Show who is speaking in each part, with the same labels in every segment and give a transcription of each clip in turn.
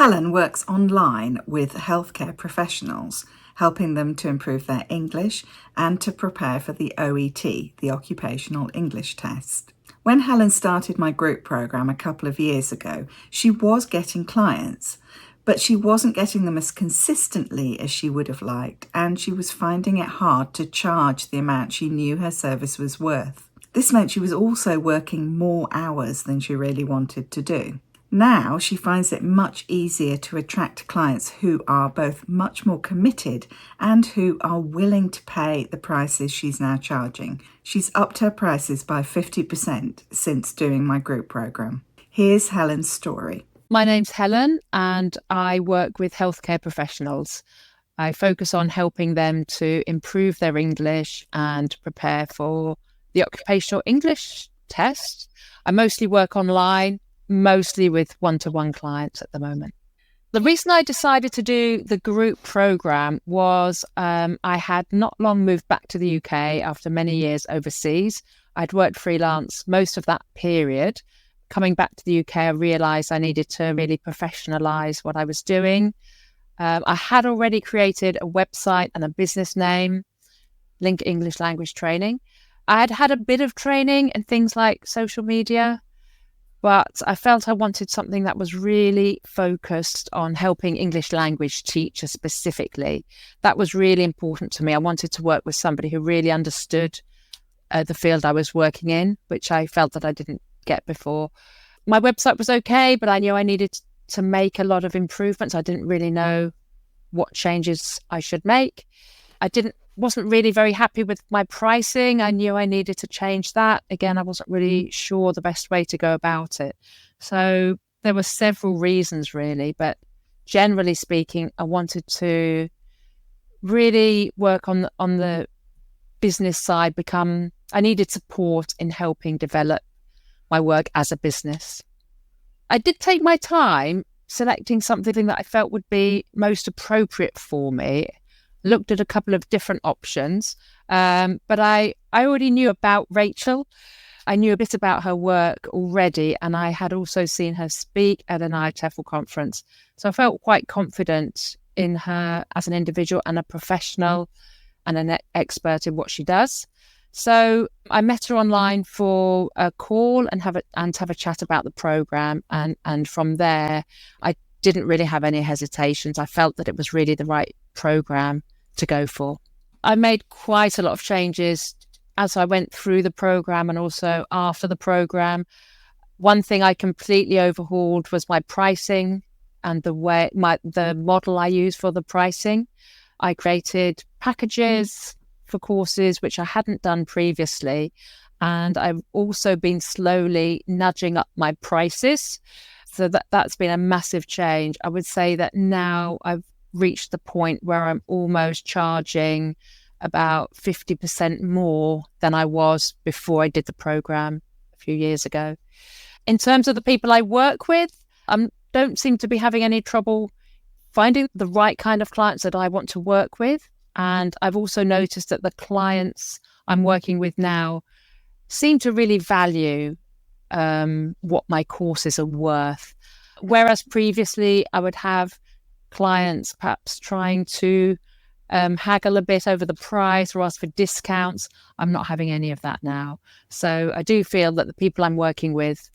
Speaker 1: Helen works online with healthcare professionals, helping them to improve their English and to prepare for the OET, the Occupational English Test. When Helen started my group program a couple of years ago, she was getting clients, but she wasn't getting them as consistently as she would have liked, and she was finding it hard to charge the amount she knew her service was worth. This meant she was also working more hours than she really wanted to do. Now she finds it much easier to attract clients who are both much more committed and who are willing to pay the prices she's now charging. She's upped her prices by 50% since doing my group program. Here's Helen's story.
Speaker 2: My name's Helen and I work with healthcare professionals. I focus on helping them to improve their English and prepare for the Occupational English Test. I mostly work online, mostly with one-to-one clients at the moment. The reason I decided to do the group program was I had not long moved back to the UK after many years overseas. I'd worked freelance most of that period. Coming back to the UK, I realised I needed to really professionalise what I was doing. I had already created a website and a business name, Link English Language Training. I had had a bit of training in things like social media, but I felt I wanted something that was really focused on helping English language teachers specifically. That was really important to me. I wanted to work with somebody who really understood the field I was working in, which I felt that I didn't get before. My website was okay, but I knew I needed to make a lot of improvements. I didn't really know what changes I should make. Wasn't really very happy with my pricing. I knew I needed to change that. Again, I wasn't really sure the best way to go about it. So there were several reasons really, but generally speaking, I wanted to really work on the business side. I needed support in helping develop my work as a business. I did take my time selecting something that I felt would be most appropriate for me. Looked at a couple of different options, but I already knew about Rachael. I knew a bit about her work already, and I had also seen her speak at an ITEFL conference. So I felt quite confident in her as an individual and a professional and an expert in what she does. So I met her online for a call and have a chat about the program, and from there I didn't really have any hesitations. I felt that it was really the right program to go for. I made quite a lot of changes as I went through the program and also after the program. One thing I completely overhauled was my pricing and the model I use for the pricing. I created packages for courses which I hadn't done previously, and I've also been slowly nudging up my prices. So that's been a massive change. I would say that now I've reached the point where I'm almost charging about 50% more than I was before I did the program a few years ago. In terms of the people I work with, I don't seem to be having any trouble finding the right kind of clients that I want to work with. And I've also noticed that the clients I'm working with now seem to really value what my courses are worth. Whereas previously I would have clients perhaps trying to haggle a bit over the price or ask for discounts. I'm not having any of that now. So I do feel that the people I'm working with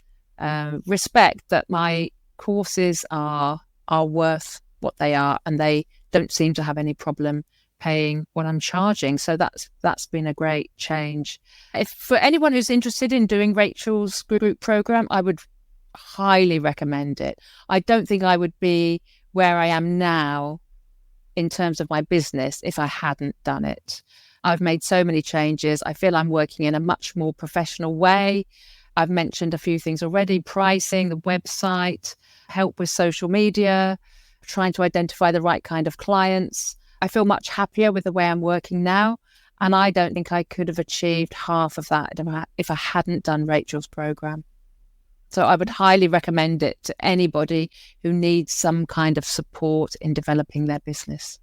Speaker 2: respect that my courses are worth what they are, and they don't seem to have any problem paying what I'm charging. So that's been a great change. If for anyone who's interested in doing Rachael's group program, I would highly recommend it. I don't think I would be where I am now in terms of my business if I hadn't done it. I've made so many changes. I feel I'm working in a much more professional way. I've mentioned a few things already: pricing, the website, help with social media, trying to identify the right kind of clients. I feel much happier with the way I'm working now, and I don't think I could have achieved half of that if I hadn't done Rachael's program. So I would highly recommend it to anybody who needs some kind of support in developing their business.